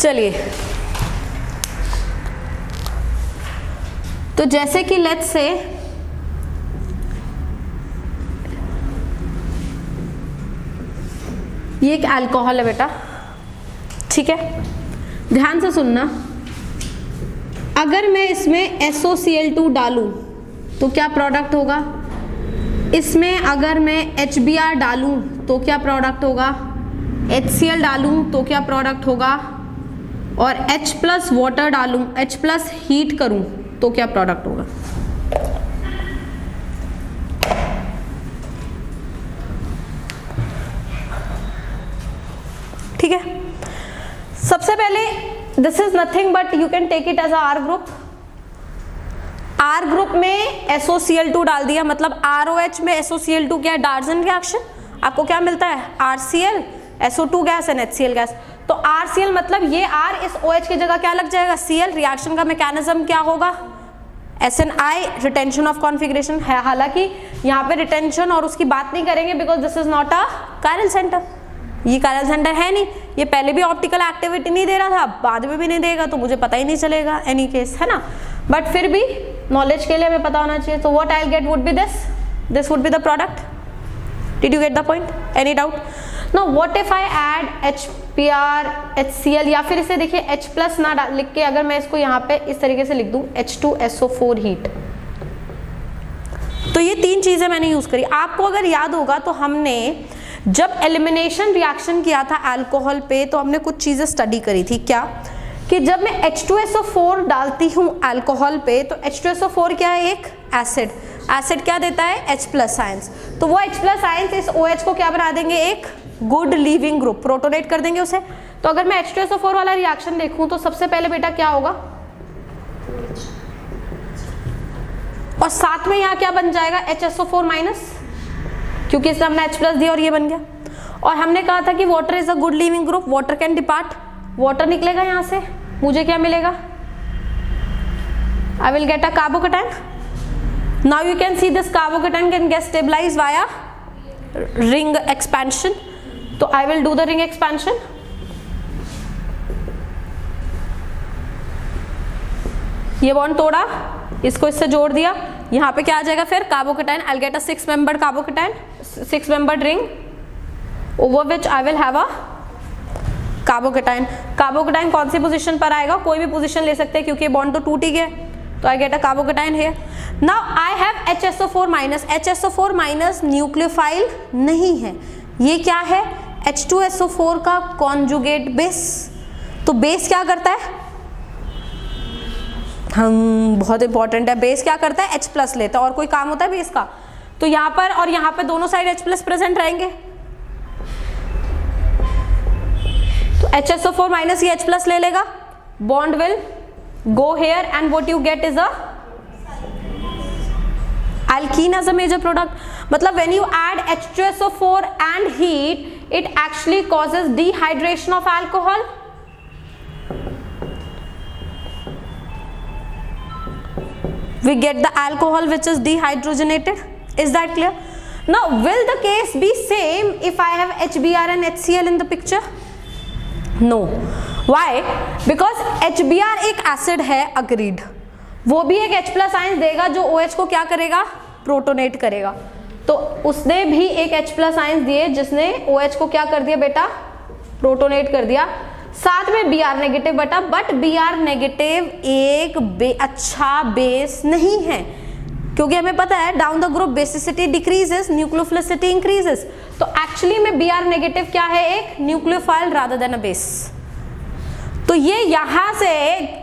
चलिए, तो जैसे कि लेट्स से ये एक अल्कोहल है बेटा, ठीक है, ध्यान से सुनना। अगर मैं इसमें SOCl2 डालूं तो क्या प्रोडक्ट होगा, इसमें अगर मैं HBr डालूं तो क्या प्रोडक्ट होगा, HCl डालूं तो क्या प्रोडक्ट होगा, और H प्लस वाटर डालूं, H प्लस हीट करूं तो क्या प्रोडक्ट होगा। ठीक है, सबसे पहले this is nothing but you can take it as R group. R group में SOCl2 डाल दिया, मतलब ROH में SOCl2 क्या है, डार्जन रिएक्शन, आपको क्या मिलता है, RCl, SO2 gas and HCl gas. तो RCl मतलब ये R इस OH की जगह क्या लग जाएगा, Cl। रिएक्शन का मैकेनिज्म क्या होगा, SNI, रिटेंशन ऑफ कॉन्फिगरेशन है। हालांकि यहाँ पे रिटेंशन और उसकी बात नहीं करेंगे because this is not a chiral centre, ये कायरल सेंटर है नहीं, ये पहले भी ऑप्टिकल एक्टिविटी नहीं दे रहा था, बाद में भी नहीं देगा, तो मुझे पता ही नहीं चलेगा एनी केस, है ना। बट फिर भी नॉलेज के लिए हमें पता होना चाहिए। तो what I will gate would be this would be the product. Did you get the point, any doubt. Now what if I add HBr HCl, या फिर इसे देखिए H प्लस ना लिख के अगर मैं इसको यहाँ पे इस तरीके से लिख दूं H2SO4 हीट। तो ये तीन चीजें मैंने यूज करी। आपको अगर याद होगा तो हमने जब एलिमिनेशन रिएक्शन किया था अल्कोहल पे तो हमने कुछ चीजें स्टडी करी थी, क्या कि जब मैं H2SO4 डालती हूँ अल्कोहल पे तो H2SO4 क्या है, एक एसिड। एसिड क्या देता है, H प्लस आयंस। तो वो H प्लस आयंस इस OH को क्या बना देंगे, एक गुड लीविंग ग्रुप, प्रोटोनेट कर देंगे उसे। तो अगर मैं H2SO4 वाला रिएक्शन देखूं तो सबसे पहले बेटा क्या होगा, और साथ में यहाँ क्या बन जाएगा, HSO4 माइनस, क्योंकि इसमें हमने H प्लस दिया और ये बन गया। और हमने कहा था कि water is a good living group, water can depart, water निकलेगा यहाँ से, मुझे क्या मिलेगा, I will get a carbocation. Now you can see this carbocation can get stabilised via ring expansion. तो I will do the ring expansion. ये bond तोड़ा, इसको इससे जोड़ दिया, यहाँ पे क्या आ जाएगा फिर carbocation, I will get a 6 membered carbocation, 6 membered ring over which I will have a carbocation. Carbocation कौन सी पोजीशन पर आएगा, कोई भी पोजीशन ले सकते हैं क्योंकि बॉन्ड तो टूट ही गया। तो I get a carbocation here. Now I have HSO4 minus. HSO4 minus nucleophile नहीं है, ये क्या है, H2SO4 का कॉन्जुगेट बेस। तो बेस क्या करता है, बहुत इंपॉर्टेंट है, बेस क्या करता है, H प्लस लेता है। और कोई काम होता है बेस का, तो यहाँ पर और यहाँ पर दोनों साइड H प्लस प्रेजेंट रहेंगे। तो HSO4 माइनस ये H प्लस ले लेगा, bond will go here and what you get is a alkene as a major product. मतलब when you add H2SO4 and heat, it actually causes dehydration of alcohol. We get the alcohol which is dehydrogenated. Is that clear? Now, will the case be same if I have HBr and HCl in the picture? No. Why? Because HBr एक acid है, agreed. वो भी एक H plus ions देगा जो OH को क्या करेगा, प्रोटोनेट करेगा। तो उसने भी एक H प्लस आयंस दिए जिसने OH को क्या कर दिया बेटा, प्रोटोनेट कर दिया। साथ में Br नेगेटिव बेटा, बट Br नेगेटिव एक अच्छा बेस नहीं है, क्योंकि हमें पता है down the group basicity decreases, nucleophilicity increases. तो एक्चुअली में Br नेगेटिव क्या है, एक nucleophile rather than a base. तो ये यहाँ से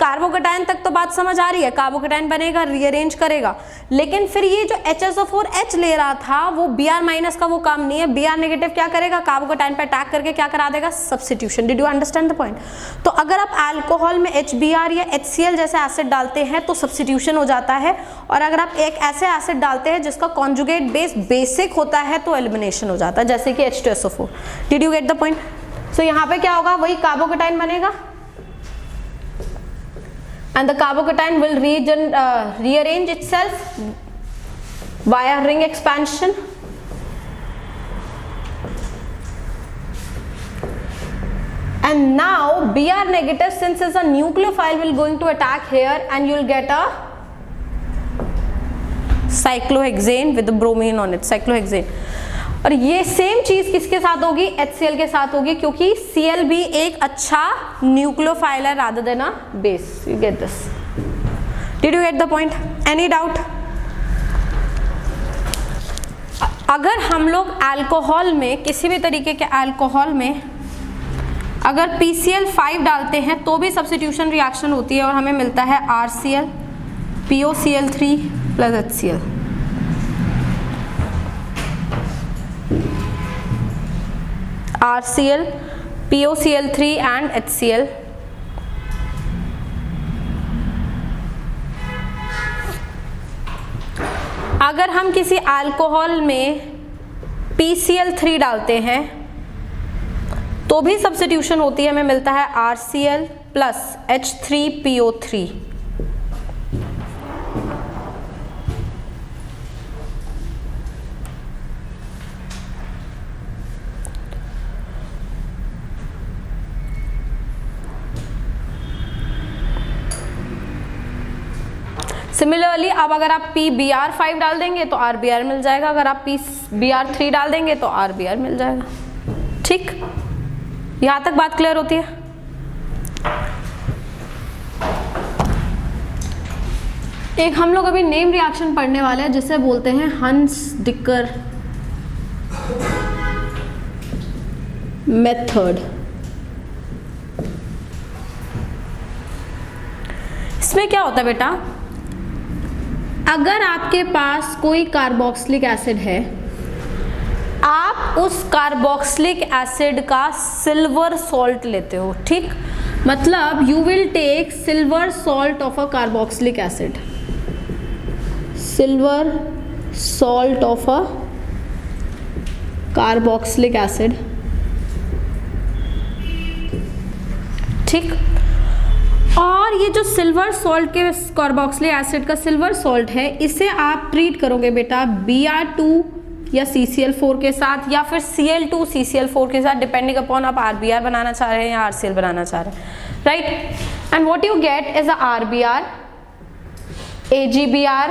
कार्बोकेटाइन तक तो बात समझ आ रही है, कार्बोकेटाइन बनेगा, रीअरेंज करेगा, लेकिन फिर ये जो HSO4H ले रहा था वो Br माइनस का वो काम नहीं है। Br नेगेटिव क्या करेगा, कार्बोकेटाइन पे अटैक करके क्या करा देगा, substitution. Did you understand the point. तो अगर आप अल्कोहल में HBr या HCl जैसे एसिड डालते हैं तो सब्स्टिट्यूशन हो जाता है, और अगर आप एक ऐसे एसिड डालते हैं जिसका कॉन्जुगेट बेस बेसिक होता है तो एलिमिनेशन हो जाता है, जैसे कि H2SO4। Did you get the point. So यहाँ पे क्या होगा, वही कार्बोकेटाइन बनेगा and the carbocation will rearrange itself via ring expansion and now Br negative, since it's a nucleophile, will going to attack here and you'll get a cyclohexane with the bromine on it, cyclohexane. और ये same चीज किसके साथ होगी? HCl के साथ होगी, क्योंकि Cl भी एक अच्छा न्यूक्लियोफाइल है rather than a base. You get this? Did you get the point? Any doubt? अगर हम लोग अल्कोहल में, किसी भी तरीके के अल्कोहल में अगर PCl5 डालते हैं तो भी सब्स्टिट्यूशन रिएक्शन होती है और हमें मिलता है RCl POCl3 plus HCl. RCl POCl3 and HCl. अगर हम किसी अल्कोहल में PCl3 डालते हैं तो भी सब्स्टिट्यूशन होती है, हमें मिलता है RCl प्लस H3PO3. सिमिलरली अब अगर आप PBr5 डाल देंगे तो RBr मिल जाएगा, अगर आप PBr3 डाल देंगे तो RBr मिल जाएगा. ठीक, यहां तक बात क्लियर होती है? एक हम लोग अभी नेम रिएक्शन पढ़ने वाले हैं जिसे बोलते हैं हंस-डिकर मेथड. इसमें क्या होता है बेटा, अगर आपके पास कोई कार्बोक्सिलिक एसिड है, आप उस कार्बोक्सिलिक एसिड का सिल्वर सॉल्ट लेते हो. ठीक, मतलब you will take silver salt of a carboxylic acid, silver salt of a carboxylic acid. ठीक, और ये जो सिल्वर सॉल्ट के कार्बोक्सिलिक एसिड का सिल्वर सॉल्ट है, इसे आप ट्रीट करोगे बेटा Br2 या CCl4 के साथ या फिर Cl2 CCl4 के साथ, डिपेंडिंग अपॉन आप RBr बनाना चाह रहे हैं या RCl बनाना चाह रहे हैं, right. And what you get is a RBr AgBr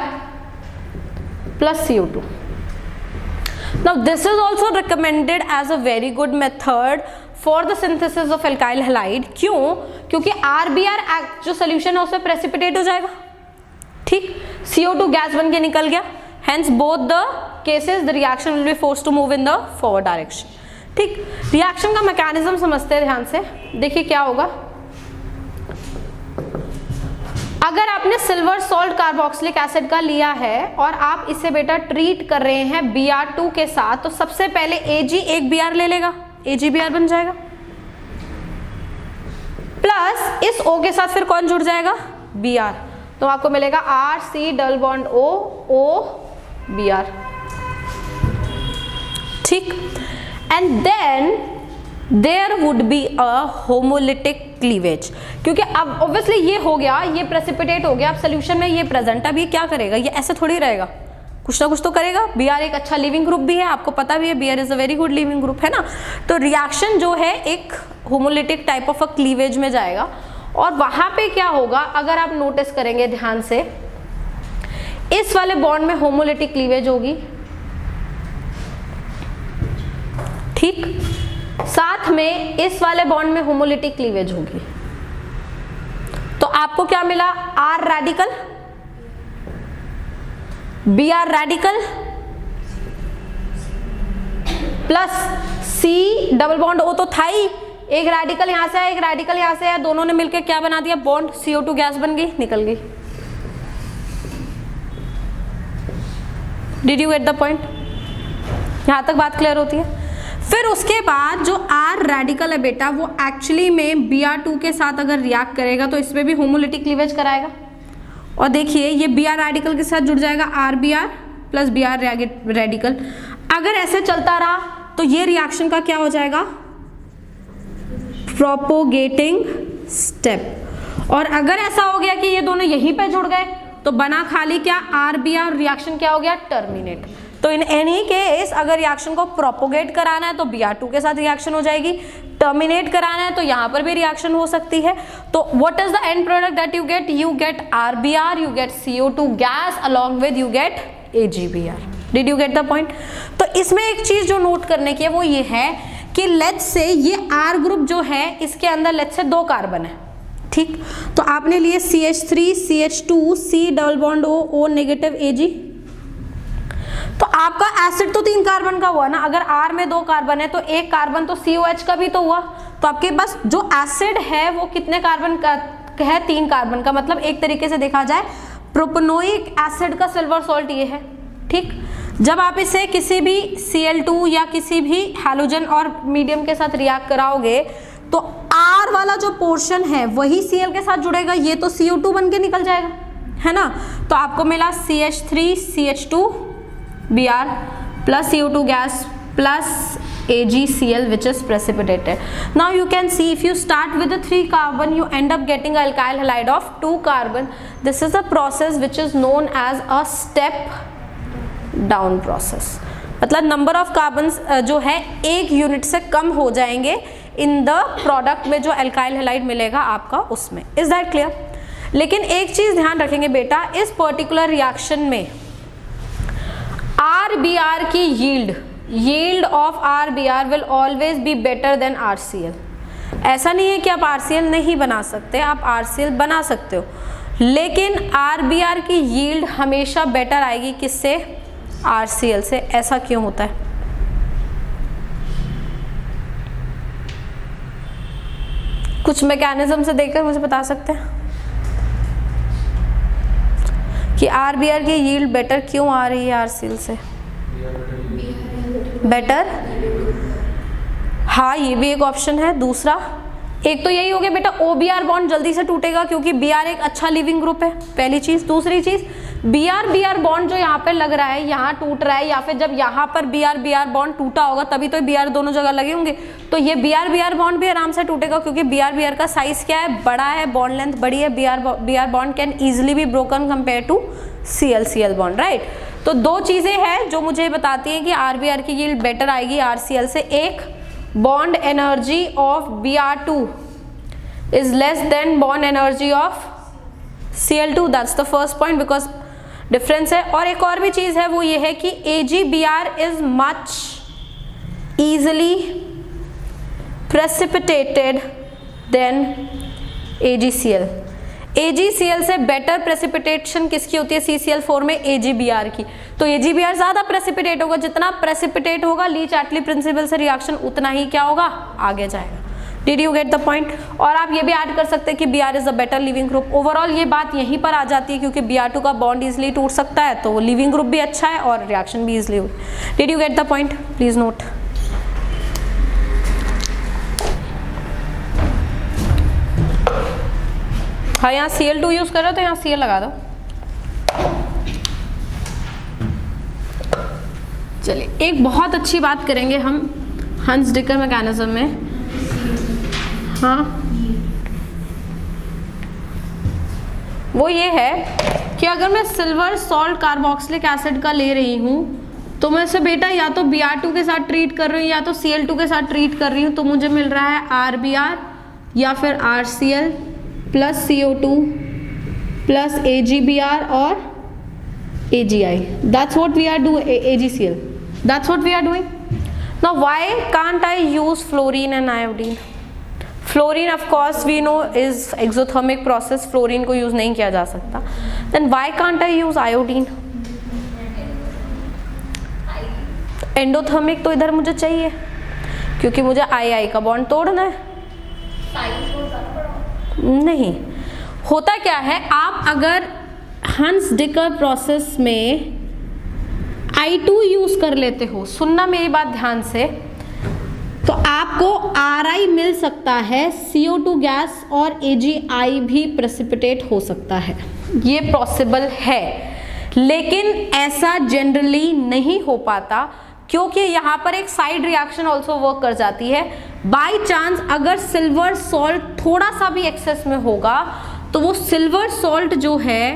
plus CO2. Now this is also recommended as a very good method for the synthesis of alkyl halide. क्यों? क्योंकि RBr जो सोल्यूशन है उसमें प्रेसिपिटेट हो जाएगा. ठीक, CO2 गैस बन के निकल गया, hence both the cases the reaction will be forced to move in the forward direction. ठीक, रिएक्शन का मैकेनिज्म समझते हैं ध्यान से. देखिए क्या होगा, अगर आपने सिल्वर सॉल्ट कार्बोक्सिलिक एसिड का लिया है और आप इसे बेटा ट्रीट कर रहे हैं Br2 के साथ, तो सबसे पहले Ag एक Br ले लेगा, AgBr बन जाएगा, प्लस इस O के साथ फिर कौन जुड़ जाएगा? Br. तो आपको मिलेगा RC double bond O O Br. ठीक, and then there would be a homolytic cleavage. क्योंकि अब ऑब्वियसली ये हो गया, ये प्रेसिपिटेट हो गया, अब सोल्यूशन में ये प्रेजेंट, अब ये क्या करेगा? ये ऐसे थोड़ी रहेगा, कुछ ना कुछ तो करेगा. Br एक अच्छा लिविंग ग्रुप भी है, आपको पता भी है Br is a very good living group, है ना. तो रिएक्शन जो है एक homolytic type of a cleavage में जाएगा. और वहां पे क्या होगा, अगर आप नोटिस करेंगे ध्यान से, इस वाले बॉन्ड में होमोलिटिक क्लीवेज होगी. ठीक, साथ में इस वाले बॉन्ड में होमोलिटिक क्लीवेज होगी. तो आपको क्या मिला? R radical, Br radical plus C double bond O तो था ही, एक रेडिकल यहां से है, एक रेडिकल यहां से है, दोनों ने मिलकर क्या बना दिया? बॉन्ड. CO2 गैस बन गई, निकल गई. Did you get the point? यहां तक बात क्लियर होती है. फिर उसके बाद जो R रेडिकल है बेटा, वो एक्चुअली में Br2 के साथ अगर रिएक्ट करेगा तो इसमें भी होमोलिटिक क्लीवेज कराएगा. और देखिए ये Br रेडिकल के साथ जुड़ जाएगा RBr प्लस Br रेडिकल. अगर ऐसे चलता रहा तो ये रिएक्शन का क्या हो जाएगा? Propagating step. और अगर ऐसा हो गया कि ये दोनों यहीं पे जुड़ गए तो बना खाली क्या? RBr, रिएक्शन क्या हो गया? टर्मिनेट. तो तो इन एनी केस अगर रिएक्शन को प्रोपोगेट कराना है तो Br2 के साथ रिएक्शन हो जाएगी, टर्मिनेट कराना है तो यहाँ पर भी रिएक्शन हो सकती है। तो what is the end product that you get? You get RBr, you get CO2 gas along with you get AgBr। Did you get the point? तो इसमें एक चीज जो नोट करने की है वो ये है कि लेट्स से ये R ग्रुप जो है इसके अंदर लेट्स से 2 कार्बन है, ठीक। तो आपने लिए CH3 CH2 C double bond O O negative Ag, तो आपका एसिड तो 3 कार्बन का हुआ ना। अगर R में 2 कार्बन है तो 1 कार्बन तो COH का भी तो हुआ। तो आपके पास जो एसिड है वो कितने कार्बन का है? 3 कार्बन का। मतलब एक तरीके से देखा जाए प्रोपेनोइक एसिड का सिल्वर सॉल्ट ये है, ठीक। जब आप इसे किसी भी Cl2 या किसी भी हैलोजन और मीडियम के साथ रिएक्ट कराओगे तो R वाला जो पोर्शन है वही Cl के साथ जुड़ेगा, ये तो CO2 बन के निकल जाएगा, है ना। तो आपको मिला CH3 CH2 Br plus CO2 gas plus AgCl which is precipitated. Now you can see if you start with the 3 carbon you end up getting alkyl halide of 2 carbon. This is a process which is known as a step down process. मतलब number of carbon जो है 1 unit से कम हो जाएंगे in the product में जो alkyl halide मिलेगा आपका उसमें। Is that clear? लेकिन एक चीज ध्यान रखेंगे बेटा, इस पर्टिकुलर रिएक्शन में RBr की yield of RBr will always be better than RCl। ऐसा नहीं है कि आप RCl नहीं बना सकते, आप RCl बना सकते हो, लेकिन RBr की yield हमेशा बेटर आएगी किससे? RCl से। ऐसा क्यों होता है? कुछ मैकेनिज्म से देखकर मुझे बता सकते हैं कि RBr की yield बेटर क्यों आ रही है RCl से? बेटर, हाँ ये भी एक ऑप्शन है। दूसरा एक तो यही हो गया बेटा OBr बॉन्ड जल्दी से टूटेगा क्योंकि Br एक अच्छा लिविंग ग्रुप है, पहली चीज। दूसरी चीज Br बॉन्ड जो यहाँ पे लग रहा है यहाँ टूट रहा है, या फिर जब यहाँ पर Br बॉन्ड टूटा होगा तभी तो Br दोनों जगह लगे होंगे, तो ये Br बॉन्ड भी आराम से टूटेगा क्योंकि Br का साइज क्या है? बड़ा है, बॉन्ड लेंथ बड़ी है। Br bond can easily be broken compare to Cl bond, right. तो 2 चीजें हैं जो मुझे बताती हैं कि RBr की यील्ड बेटर आएगी RCl से। एक, bond energy of Br2 is less than bond energy of Cl2, that's the first point because difference है। और एक और भी चीज है वो ये है कि AgBr is much easily precipitated than AgCl। AgCl से बेटर प्रेसिपिटेशन किसकी होती है CCl4 में? AgBr की। तो AgBr ज्यादा प्रेसिपिटेट होगा, जितना प्रेसिपिटेट होगा ली चार्टली प्रिंसिपल से रिएक्शन उतना ही क्या होगा? आगे जाएगा। Did you get the point? और आप ये भी ऐड कर सकते हैं कि Br is a better leaving group. Overall ये बात यहीं पर आ जाती है क्योंकि Br2 का बॉन्ड इजिली टूट सकता है तो लिविंग ग्रुप भी अच्छा है और रिएक्शन भी इजिली होगी। Did you get the point? Please note. हाँ यहाँ Cl2 यूज कर रहे हो तो यहाँ Cl लगा दो। चलिए एक बहुत अच्छी बात करेंगे हम हंस डिकर मैकेनिज्म में। हाँ वो ये है कि अगर मैं सिल्वर सॉल्ट कार्बोक्सिलिक एसिड का ले रही हूँ तो मैं इसे बेटा या तो Br2 के साथ ट्रीट कर रही हूँ या तो Cl2 के साथ ट्रीट कर रही हूँ, तो मुझे मिल रहा है RBr या फिर RCl plus CO2 plus AgBr और AgI। That's what we are doing, AgCl. That's what we are doing. Now why can't I use fluorine and iodine? Fluorine of course we know is exothermic process, fluorine को use नहीं किया जा सकता। Then why can't I use iodine? Endothermic तो इधर मुझे चाहिए क्योंकि मुझे II का बॉन्ड तोड़ना है। नहीं होता क्या है, आप अगर हंस डिकर प्रोसेस में I2 यूज कर लेते हो, सुनना मेरी बात ध्यान से, तो आपको Ri मिल सकता है, CO2 गैस और AgI भी प्रेसिपिटेट हो सकता है, ये पॉसिबल है। लेकिन ऐसा जनरली नहीं हो पाता क्योंकि यहाँ पर एक साइड रिएक्शन ऑल्सो वर्क कर जाती है। बाई चांस अगर सिल्वर सॉल्ट थोड़ा सा भी एक्सेस में होगा तो वो सिल्वर सॉल्ट जो है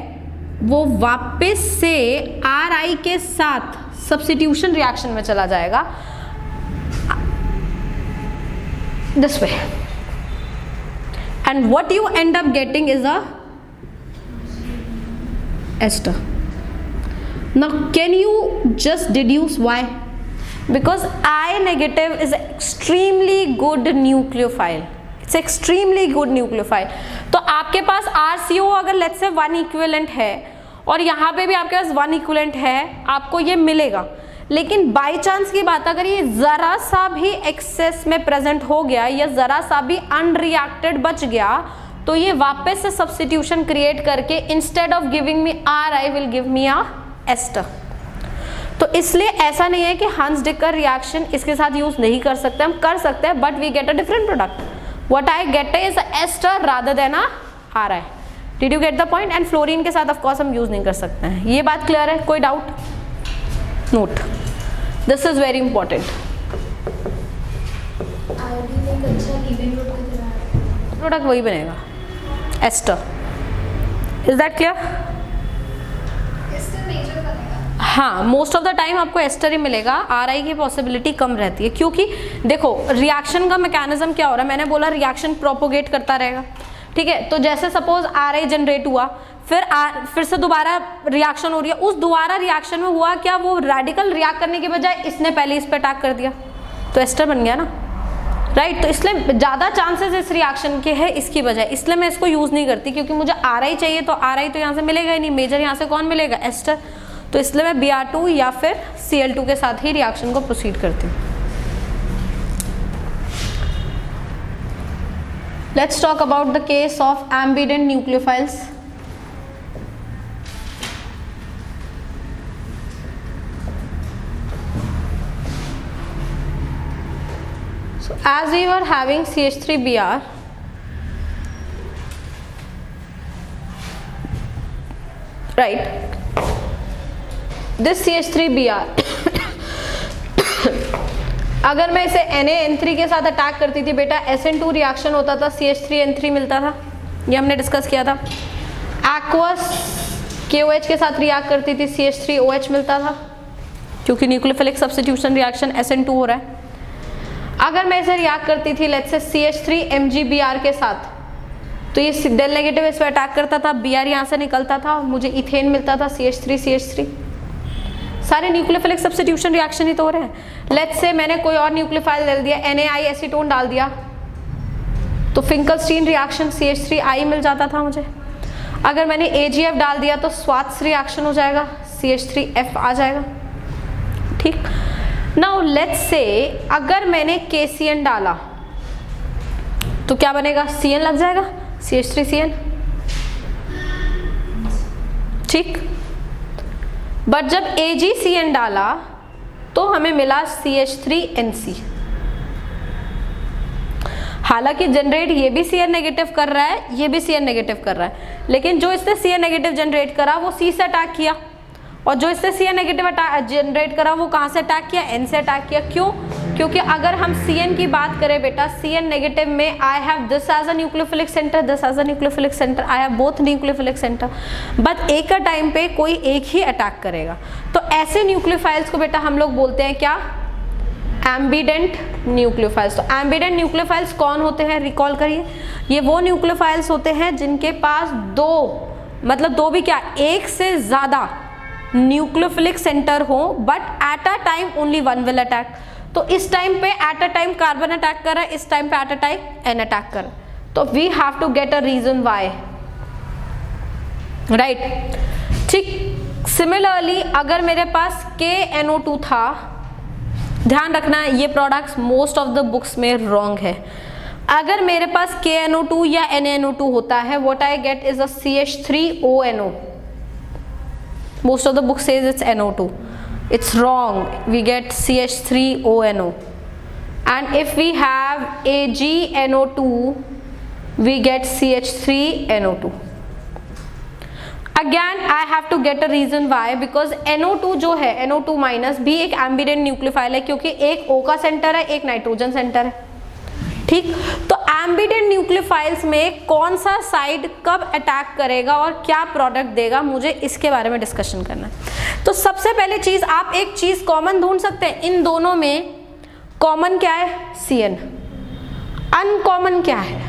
वो वापस से Ri के साथ सब्स्टिट्यूशन रिएक्शन में चला जाएगा this way, and what you and up getting is a ester. Now can you just deduce why? Because I negative is extremely good nucleophile. It's extremely good nucleophile. तो आपके पास RCO अगर let's say 1 equivalent है और यहाँ पे भी आपके पास 1 equivalent है, आपको ये मिलेगा। लेकिन बाय चांस की बात अगर ये जरा सा भी एक्सेस में प्रेजेंट हो गया या जरा सा भी अनरिएक्टेड बच गया, तो ये वापस से सब्स्टिट्यूशन क्रिएट करके instead of giving me R I will give me a ester. तो इसलिए ऐसा नहीं है कि हांस डिकर रिएक्शन इसके साथ यूज नहीं कर सकते, हम कर सकते हैं, but we get a different product. What I get is ester rather than a R I. Did you get the point? And fluorine के साथ ऑफ कोर्स हम यूज नहीं कर सकते हैं. ये बात क्लियर है? कोई doubt? Note, this is very important. Product वही बनेगा, एस्टर. Is that clear? हाँ, मोस्ट ऑफ द टाइम आपको एस्टर ही मिलेगा. आर आई की पॉसिबिलिटी कम रहती है, क्योंकि देखो रिएक्शन का मैकेनिज्म क्या हो रहा है. मैंने बोला रिएक्शन प्रोपोगेट करता रहेगा, ठीक है. तो जैसे सपोज आर आई जनरेट हुआ, फिर से दोबारा रिएक्शन हो रही है. उस दोबारा रिएक्शन में हुआ क्या, वो रेडिकल रिएक्ट करने के बजाय इसने पहले इस पर अटैक कर दिया, तो एस्टर बन गया ना, राइट. तो इसलिए ज़्यादा चांसेस इस रिएक्शन के हैं इसकी बजाय, इसलिए मैं इसको यूज़ नहीं करती, क्योंकि मुझे आर आई चाहिए. तो आर आई तो यहाँ से मिलेगा ही नहीं, मेजर यहाँ से कौन मिलेगा? एस्टर. तो इसलिए मैं Br2 या फिर Cl2 के साथ ही रिएक्शन को प्रोसीड करती हूँ. Let's talk about the case of ambient nucleophiles. So as we were having CH3Br, right, this CH3Br अगर मैं इसे Na-N3 के साथ अटैक करती थी बेटा, SN2 रिएक्शन होता था, CH3N3 मिलता था, ये हमने डिस्कस किया था. एक्वस KOH के साथ रिएक्ट करती थी, CH3OH मिलता था, क्योंकि न्यूक्लियोफिलिक सब्स्टिट्यूशन रिएक्शन SN2 हो रहा है. अगर मैं इसे रिएक्ट करती थी लेट्स से CH3MgBr के साथ, तो ये डेल नेगेटिव इस पर अटैक करता था, Br यहाँ से निकलता था, मुझे इथेन मिलता था, CH3CH3. सारे न्यूक्लियोफिलिक सब्स्टिट्यूशन रिएक्शन ही तो हो रहे हैं. लेट्स से मैंने कोई और न्यूक्लियोफाइल डाल दिया, NaI एसीटोन डाल दिया, तो फिंकलस्टीन रिएक्शन CH3I मिल जाता था मुझे. अगर मैंने AgF डाल दिया तो स्वात्स रिएक्शन हो जाएगा, CH3F आ जाएगा, ठीक. नाउ लेट्स से अगर मैंने KCN डाला तो क्या बनेगा? CN लग जाएगा, CH3CN, ठीक. बट जब AgCN डाला तो हमें मिला CH3NC. हालांकि जनरेट ये भी Cn नेगेटिव कर रहा है, ये भी Cn नेगेटिव कर रहा है, लेकिन जो इसने Cn नेगेटिव जनरेट करा वो C से अटैक किया, और जो इससे Cn नेगेटिव जनरेट करा वो कहाँ से अटैक किया? N से अटैक किया. क्यों? क्योंकि अगर हम Cn की बात करें बेटा, Cn नेगेटिव में I have this as a nucleophilic centre, this as a nucleophilic centre, I have both nucleophilic centre, but एक का टाइम पे कोई एक ही अटैक करेगा. तो ऐसे न्यूक्लियोफाइल्स को बेटा हम लोग बोलते हैं क्या? Ambient nucleophiles. तो एम्बिडेंट न्यूक्लियोफाइल्स कौन होते हैं? रिकॉल करिए, ये वो न्यूक्लियोफाइल्स होते हैं जिनके पास दो, मतलब दो भी क्या, एक से ज्यादा न्यूक्लियोफिलिक सेंटर हो, but at a time only one will attack. तो इस टाइम पे at a time carbon attack कर रहा है, इस टाइम पे at a time N attack कर रहा है. तो we have to get a reason why, right, ठीक. सिमिलरली अगर मेरे पास KNO2 था, ध्यान रखना ये products most of the books में रॉन्ग है. अगर मेरे पास KNO2 या NaNO2 होता है, what I get is a CH3ONO. Most of the book says it's NO2. It's wrong. We get CH3ONO. And if we have AgNO2, we get CH3NO2. Again, I have to get a reason why, because NO2 जो है NO2 minus भी एक ambient nucleophile है, क्योंकि एक O का centre है, एक नाइट्रोजन सेंटर है, ठीक, तो एम्बिडेंट न्यूक्लियोफाइल्स में कौन सा साइड कब अटैक करेगा और क्या प्रोडक्ट देगा, मुझे इसके बारे में डिस्कशन करना है। तो सबसे पहले चीज, आप एक चीज कॉमन ढूंढ सकते हैं, इन दोनों में कॉमन क्या है, CN। अनकॉमन क्या है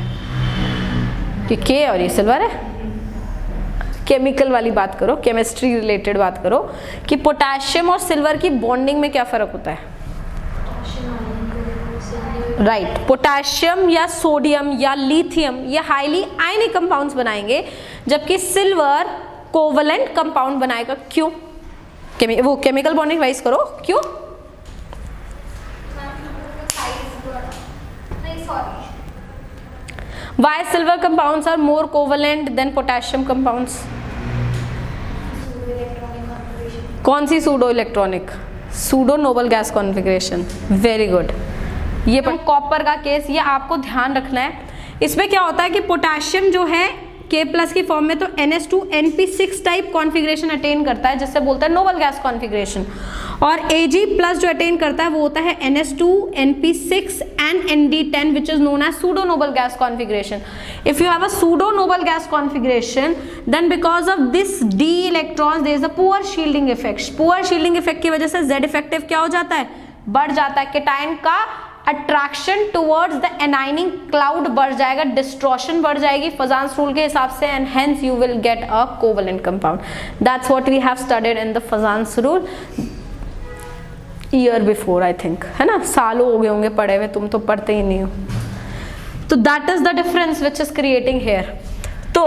कि K और ये सिल्वर है। केमिकल वाली बात करो, केमिस्ट्री रिलेटेड बात करो कि पोटेशियम और सिल्वर की बॉन्डिंग में क्या फर्क होता है। राइट, पोटेशियम या सोडियम या लिथियम ये हाईली आयनिक कंपाउंड्स बनाएंगे, जबकि सिल्वर कोवलेंट कंपाउंड बनाएगा। क्यों? वो केमिकल बॉन्डिंग वाइज करो, क्यों? Why silver compounds are more covalent than potassium compounds? कौन सी pseudo electronic? Pseudo noble gas configuration. Very good. ये कॉपर का केस, ये आपको ध्यान रखना है। इसमें क्या होता है कि पोटेशियम जो है K+ की फॉर्म में तो NH2NP6 टाइप कॉन्फ़िगरेशन अटेन करता है, जिससे बोलता है नोबल गैस कॉन्फ़िगरेशन, और Ag+ जो अटेन करता है वो होता है NH2NP6 and ND10 which is known as pseudo noble gas configuration. If you have a pseudo noble gas configuration, then because of this d electrons there is a poor shielding effect. Poor shielding effect की वजह से Z effective क्या हो जाता है, बढ़ जाता है, केटायन का अट्रैक्शन टुवर्ड्स द एनाइनिंग क्लाउड बढ़ जाएगा, डिस्ट्रॉशन बढ़ जाएगी फजान्स रूल के हिसाब से, and hence you will get a covalent compound. That's what we have studied in the Fajans rule year before, I think, है ना, सालों हो गए होंगे पढ़े हुए, तुम तो पढ़ते ही नहीं हो। तो that is the difference which is creating here. तो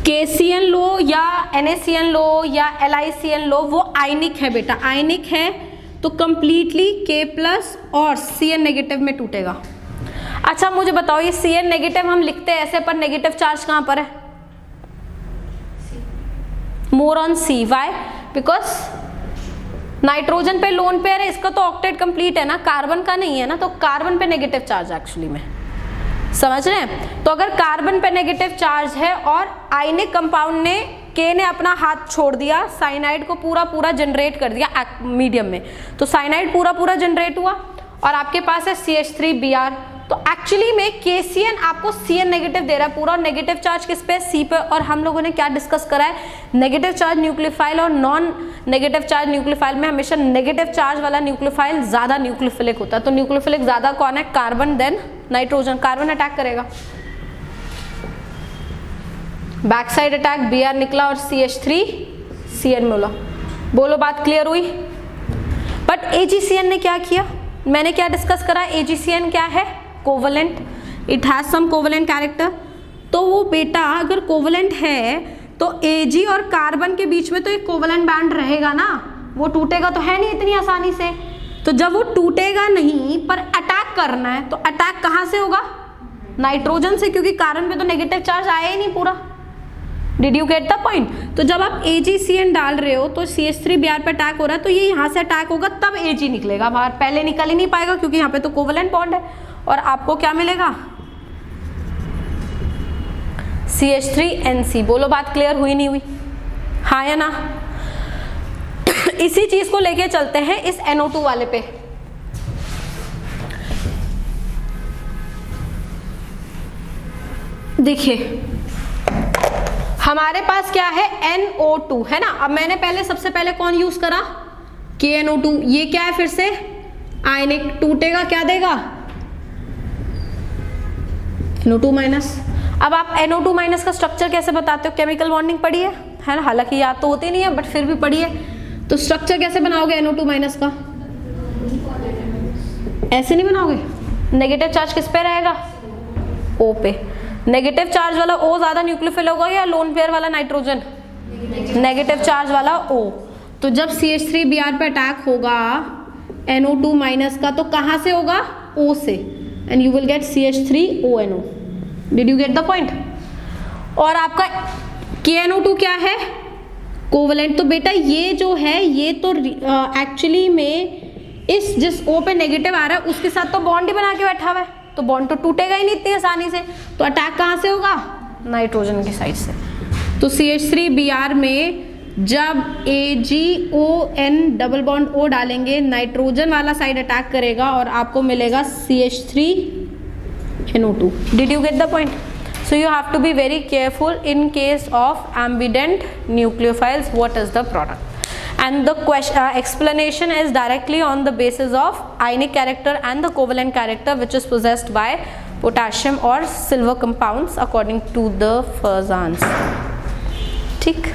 KCN लो या NaCN लो या LiCN लो वो आयनिक है बेटा, आयनिक है तो कंप्लीटली K+ और Cn नेगेटिव में टूटेगा। अच्छा मुझे बताओ, ये Cn नेगेटिव हम लिखते हैं ऐसे, पर नेगेटिव चार्ज कहां पर है? More on C। Why? Because nitrogen पे लोन पेयर है, इसका तो ऑक्टेट कंप्लीट है ना, कार्बन का नहीं है ना, तो कार्बन पे नेगेटिव चार्ज एक्चुअली में, समझ रहे हैं? तो अगर कार्बन पे नेगेटिव चार्ज है और आयनिक कंपाउंड ने K ने अपना हाथ छोड़ दिया, साइनाइड को पूरा जनरेट कर दिया मीडियम में, तो साइनाइड पूरा जनरेट हुआ और आपके पास है CH3Br। तो एक्चुअली में KCN आपको Cn नेगेटिव दे रहा है पूरा, और नेगेटिव चार्ज किस पे? C पे। और हम लोगों ने क्या डिस्कस करा है, नेगेटिव चार्ज न्यूक्लियोफाइल और नॉन नेगेटिव चार्ज न्यूक्लियोफाइल में हमेशा नेगेटिव चार्ज वाला न्यूक्लियोफाइल ज्यादा न्यूक्लियोफिलिक होता है। तो न्यूक्लियोफिलिक ज्यादा कौन है? Carbon, then nitrogen. Carbon attack करेगा, बैक साइड अटैक, Br निकला और CH3Cn मिला। बोलो बात क्लियर हुई? बट AgCN ने क्या किया, मैंने क्या डिस्कस करा, AgCN क्या है? Covalent, it has some covalent character. तो वो बेटा अगर कोवलेंट है तो Ag और कार्बन के बीच में तो एक कोवलेंट बैंड रहेगा ना, वो टूटेगा तो है नहीं इतनी आसानी से। तो जब वो टूटेगा नहीं पर अटैक करना है, तो अटैक कहाँ से होगा? नाइट्रोजन से, क्योंकि कार्बन पे तो नेगेटिव चार्ज आया ही नहीं पूरा। Did you get the point? तो जब आप AgCN डाल रहे हो तो CH3Br पे अटैक हो रहा है, तो ये यहाँ से अटैक होगा तब Ag निकलेगा बाहर, पहले निकल ही नहीं पाएगा क्योंकि यहाँ पे तो कोवलेंट बॉन्ड है। और आपको क्या मिलेगा? CH3NC। बोलो बात क्लियर हुई नहीं हुई? हाँ या ना? इसी चीज को लेके चलते हैं इस NO2 वाले पे। देखिए हमारे पास क्या है, NO2 है ना। अब मैंने पहले सबसे पहले कौन यूज करा? KNO2। ये क्या है फिर से? आयनिक, टूटेगा क्या देगा? NO2-। अब आप NO2- का स्ट्रक्चर कैसे बताते हो? केमिकल बॉन्डिंग पढ़ी है ना, हालांकि याद तो होती नहीं है बट फिर भी पढ़ी है। तो स्ट्रक्चर कैसे बनाओगे NO2- का? ऐसे नहीं बनाओगे। नेगेटिव चार्ज किस पे रहेगा? O पे। नेगेटिव चार्ज वाला O ज्यादा न्यूक्लियोफिल होगा या लोन पेयर वाला नाइट्रोजन? नेगेटिव चार्ज वाला O। तो जब CH3Br पे अटैक होगा NO2- का, तो कहां से होगा? O से, and you will gate CH3ONO। Did you get the point? और आपका KNO2 क्या है? कोवलेंट। तो बेटा ये जो है ये तो एक्चुअली में इस जिस O पे नेगेटिव आ रहा है उसके साथ तो बॉन्ड ही बना के बैठा हुआ है, तो बॉन्ड तो टूटेगा ही नहीं इतनी आसानी से। तो अटैक कहाँ से होगा? नाइट्रोजन की साइड से। तो CH3Br में जब AgON डबल बॉन्ड O डालेंगे, नाइट्रोजन वाला साइड अटैक करेगा और आपको मिलेगा CH3 NO2. Did you get the point? So you have to be very careful in case of ambident nucleophiles, what is the product. And the explanation is directly on the basis of ionic character and the covalent character which is possessed by potassium or silver compounds according to the Fersans. ठीक.